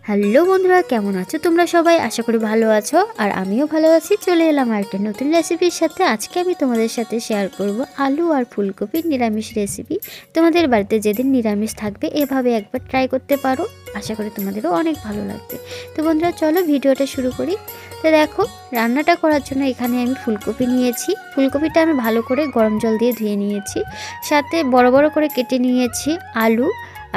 Hello বন্ধুরা, কেমন আছো তোমরা সবাই? আশা করি ভালো আছো, আর আমিও ভালো আছি। চলে এলাম আরেকটা নতুন রেসিপির সাথে। আজকে আমি তোমাদের সাথে শেয়ার করব আলু আর ফুলকপির নিরামিষ রেসিপি। তোমাদের বাড়িতে যেদিন নিরামিষ থাকবে এভাবে একবার ট্রাই করতে পারো, আশা করি তোমাদেরও অনেক ভালো লাগবে। তো বন্ধুরা চলো ভিডিওটা শুরু করি। তো দেখো, রান্নাটা করার জন্য এখানে আমি ফুলকপি নিয়েছি। ফুলকপিটা আমি ভালো করে গরম জল দিয়ে ধুয়ে নিয়েছি, সাথে বড় বড় করে কেটে নিয়েছি আলু,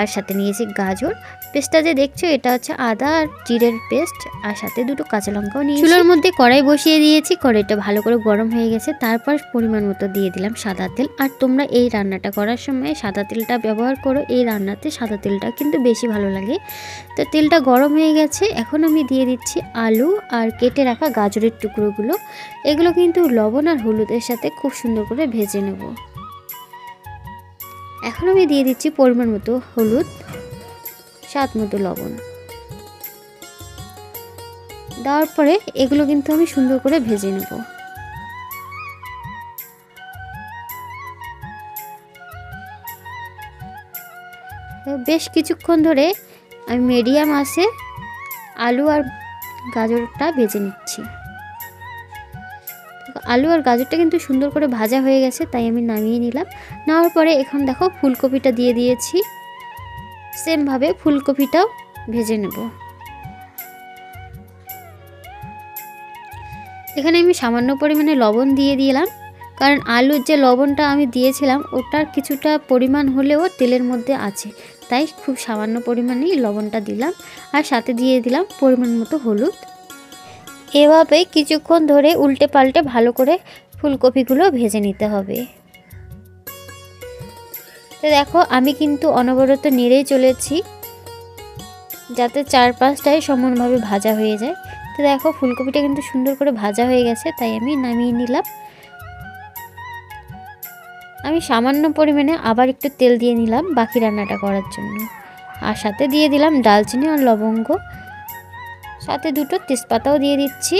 আর সাথে নিয়েছি গাজর। পেস্টটা যে দেখছো এটা হচ্ছে আদা আর জিরের পেস্ট, আর সাথে দুটো কাঁচা লঙ্কাও নিয়েছি। চুলোর মধ্যে কড়াই বসিয়ে দিয়েছি, কড়াইটা ভালো করে গরম হয়ে গেছে। তারপর পরিমাণ মতো দিয়ে দিলাম সাদা তেল। আর তোমরা এই রান্নাটা করার সময় সাদা তেলটা ব্যবহার করো, এই রান্নাতে সাদা তেলটা কিন্তু বেশি ভালো লাগে। তো তেলটা গরম হয়ে গেছে, এখন আমি দিয়ে দিচ্ছি আলু আর কেটে রাখা গাজরের টুকরোগুলো। এগুলো কিন্তু লবণ আর হলুদের সাথে খুব সুন্দর করে ভেজে নেব। এখন আমি দিয়ে দিচ্ছি পরিমাণ মতো হলুদ, স্বাদ মতো লবণ। দেওয়ার পরে এগুলো কিন্তু আমি সুন্দর করে ভেজে নেব। বেশ কিছুক্ষণ ধরে আমি মিডিয়াম আঁচে আলু আর গাজরটা ভেজে নিচ্ছি। আলু আর গাজরটা কিন্তু সুন্দর করে ভাজা হয়ে গেছে, তাই আমি নামিয়ে নিলাম। নেওয়ার পরে এখন দেখো ফুলকপিটা দিয়ে দিয়েছি। সেমভাবে ফুলকপিটাও ভেজে নেব। এখানে আমি সামান্য পরিমাণে লবণ দিয়ে দিলাম, কারণ আলুর যে লবণটা আমি দিয়েছিলাম ওটার কিছুটা পরিমাণ হলেও তেলের মধ্যে আছে, তাই খুব সামান্য পরিমাণেই লবণটা দিলাম। আর সাথে দিয়ে দিলাম পরিমাণ মতো হলুদ। এভাবে কিছুক্ষণ ধরে উল্টে পাল্টে ভালো করে ফুলকপিগুলো ভেজে নিতে হবে। তো দেখো আমি কিন্তু অনবরত নেড়েই চলেছি, যাতে চারপাশটাই সমানভাবে ভাজা হয়ে যায়। তো দেখো ফুলকপিটা কিন্তু সুন্দর করে ভাজা হয়ে গেছে, তাই আমি নামিয়ে নিলাম। আমি সামান্য পরিমাণে আবার একটু তেল দিয়ে নিলাম বাকি রান্নাটা করার জন্য, আর সাথে দিয়ে দিলাম দালচিনি আর লবঙ্গ, সাথে দুটো তেজপাতাও দিয়ে দিচ্ছি।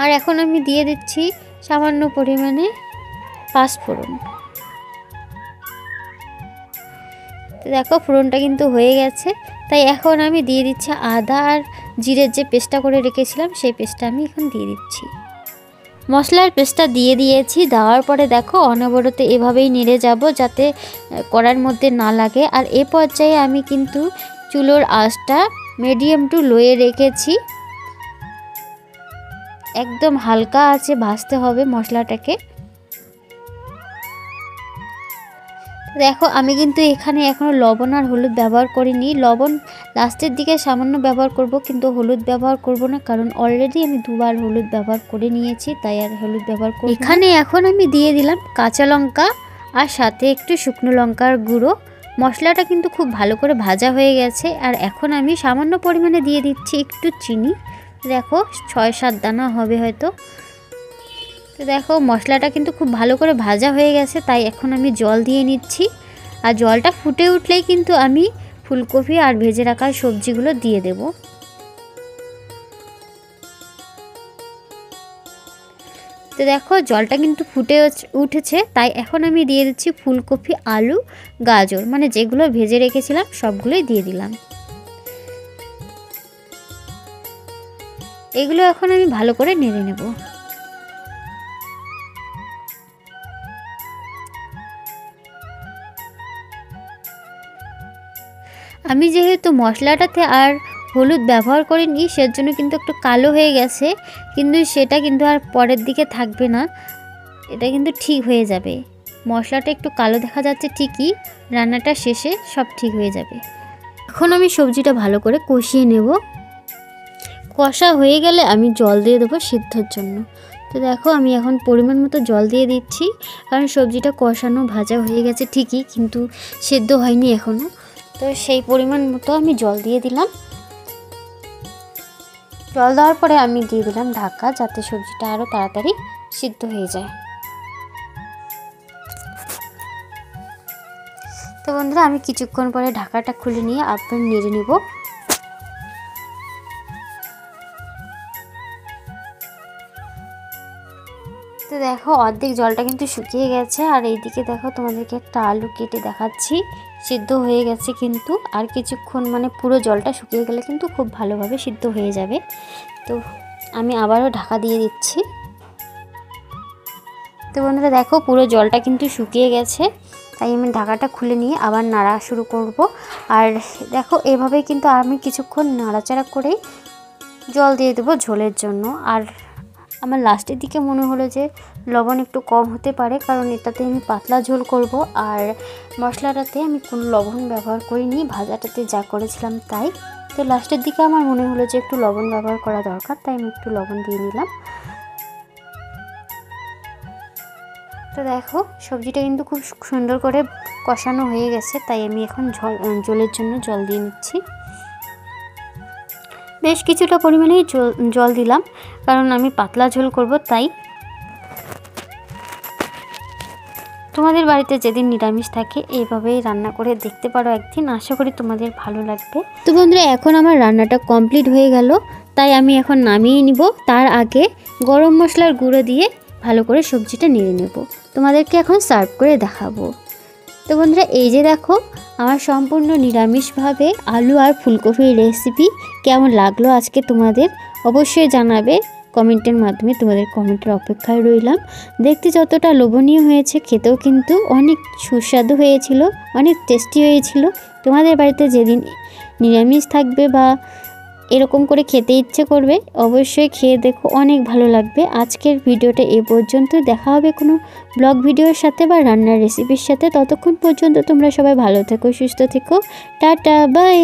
আর এখন আমি দিয়ে দিচ্ছি সামান্য পরিমাণে পাঁচফোড়ন। তো দেখো ফোড়নটা কিন্তু হয়ে গেছে, তাই এখন আমি দিয়ে দিচ্ছি আদা আর জিরের যে পেস্টটা করে রেখেছিলাম সেই পেস্টটা আমি এখন দিয়ে দিচ্ছি। মশলার পেস্টটা দিয়ে দিয়েছি। দেওয়ার পরে দেখো অনবরত এভাবেই নেড়ে যাব যাতে কড়ার মধ্যে না লাগে। আর এ পর্যায়ে আমি কিন্তু চুলোর আঁচটা মিডিয়াম টু লোয়ে রেখেছি। একদম হালকা আছে ভাজতে হবে মশলাটাকে। দেখো আমি কিন্তু এখানে এখনো লবণ আর হলুদ ব্যবহার করিনি। লবণ লাস্টের দিকে সামান্য ব্যবহার করব, কিন্তু হলুদ ব্যবহার করব না, কারণ অলরেডি আমি দুবার হলুদ ব্যবহার করে নিয়েছি, তাই আর হলুদ ব্যবহার করব। এখানে এখন আমি দিয়ে দিলাম কাঁচা লঙ্কা আর সাথে একটু শুকনো লঙ্কার গুঁড়ো। মশলাটা কিন্তু খুব ভালো করে ভাজা হয়ে গেছে। আর এখন আমি সামান্য পরিমাণে দিয়ে দিচ্ছি একটু চিনি। দেখো 6-7 দানা হবে হয়তো। তো দেখো মশলাটা কিন্তু খুব ভালো করে ভাজা হয়ে গেছে, তাই এখন আমি জল দিয়ে নিচ্ছি। আর জলটা ফুটে উঠলেই কিন্তু আমি ফুলকপি আর ভেজে রাখা সবজিগুলো দিয়ে দেব। তো দেখো জলটা কিন্তু ফুটে উঠেছে, তাই এখন আমি দিয়ে দিচ্ছি ফুলকপি, আলু, গাজর, মানে যেগুলো ভেজে রেখেছিলাম সবগুলোই দিয়ে দিলাম। এগুলো এখন আমি ভালো করে নেড়ে নেব। আমি যেহেতু মশলাটাতে আর হলুদ ব্যবহার করিনি, সেজন্য কিন্তু একটু কালো হয়ে গেছে, কিন্তু সেটা কিন্তু আর পরের দিকে থাকবে না, এটা কিন্তু ঠিক হয়ে যাবে। মশলাটা একটু কালো দেখা যাচ্ছে ঠিকই, রান্নাটা শেষে সব ঠিক হয়ে যাবে। এখন আমি সবজিটা ভালো করে কষিয়ে নেব। কষা হয়ে গেলে আমি জল দিয়ে দেবো সিদ্ধর জন্য। তো দেখো আমি এখন পরিমাণ মতো জল দিয়ে দিচ্ছি, কারণ সবজিটা কষানো ভাজা হয়ে গেছে ঠিকই, কিন্তু সেদ্ধ হয়নি এখনও। তো সেই পরিমাণ মতো আমি জল দিয়ে দিলাম। জল দেওয়ার পরে আমি দিয়ে দিলাম ঢাকা, যাতে সবজিটা আরও তাড়াতাড়ি সিদ্ধ হয়ে যায়। তো বন্ধুরা আমি কিছুক্ষণ পরে ঢাকাটা খুলে নিয়ে আবার নেড়ে নেব। তো দেখো অর্ধেক জলটা কিন্তু শুকিয়ে গেছে। আর এইদিকে দেখো তোমাদেরকে একটা আলু কেটে দেখাচ্ছি সিদ্ধ হয়ে গেছে, কিন্তু আর কিছুক্ষণ মানে পুরো জলটা শুকিয়ে গেলে কিন্তু খুব ভালোভাবে সিদ্ধ হয়ে যাবে। তো আমি আবারও ঢাকা দিয়ে দিচ্ছি। তো বন্ধুরা দেখো পুরো জলটা কিন্তু শুকিয়ে গেছে, তাই আমি ঢাকাটা খুলে নিয়ে আবার নাড়া শুরু করব। আর দেখো এভাবে কিন্তু আমি কিছুক্ষণ নাড়াচাড়া করেই জল দিয়ে দেবো ঝোলের জন্য। আর আমার লাস্টের দিকে মনে হলো যে লবণ একটু কম হতে পারে, কারণ এটাতে আমি পাতলা ঝোল করব। আর মশলাটাতে আমি কোনো লবণ ব্যবহার করিনি, ভাজাটাতে যা করেছিলাম তাই। তো লাস্টের দিকে আমার মনে হলো যে একটু লবণ ব্যবহার করা দরকার, তাই আমি একটু লবণ দিয়ে নিলাম। তো দেখো সবজিটা কিন্তু খুব সুন্দর করে কষানো হয়ে গেছে, তাই আমি এখন ঝোলের জন্য জল দিয়ে নিচ্ছি। বেশ কিছুটা পরিমাণেই জল দিলাম, কারণ আমি পাতলা ঝোল করব তাই। তোমাদের বাড়িতে যেদিন নিরামিষ থাকে এইভাবেই রান্না করে দেখতে পারো একদিন, আশা করি তোমাদের ভালো লাগবে। তো বন্ধুরা এখন আমার রান্নাটা কমপ্লিট হয়ে গেল, তাই আমি এখন নামিয়ে নিব। তার আগে গরম মশলার গুঁড়ো দিয়ে ভালো করে সবজিটা নেড়ে নেব, তোমাদেরকে এখন সার্ভ করে দেখাবো। তো বন্ধুরা এই যে দেখো আমার সম্পূর্ণ নিরামিষভাবে আলু আর ফুলকপির রেসিপি কেমন লাগলো আজকে তোমাদের অবশ্যই জানাবে কমেন্টের মাধ্যমে। তোমাদের কমেন্টের অপেক্ষায় রইলাম। দেখতে যতটা লোভনীয় হয়েছে, খেতেও কিন্তু অনেক সুস্বাদু হয়েছিল, অনেক টেস্টি হয়েছিল। তোমাদের বাড়িতে যেদিন নিরামিষ থাকবে বা এরকম করে খেতে ইচ্ছে করবে, অবশ্যই খেয়ে দেখো, অনেক ভালো লাগবে। আজকের ভিডিওটা এ পর্যন্ত, দেখা হবে কোনো ব্লগ ভিডিওর সাথে বা রান্নার রেসিপির সাথে। ততক্ষণ পর্যন্ত তোমরা সবাই ভালো থেকো, সুস্থ থেকো, টাটা বাই।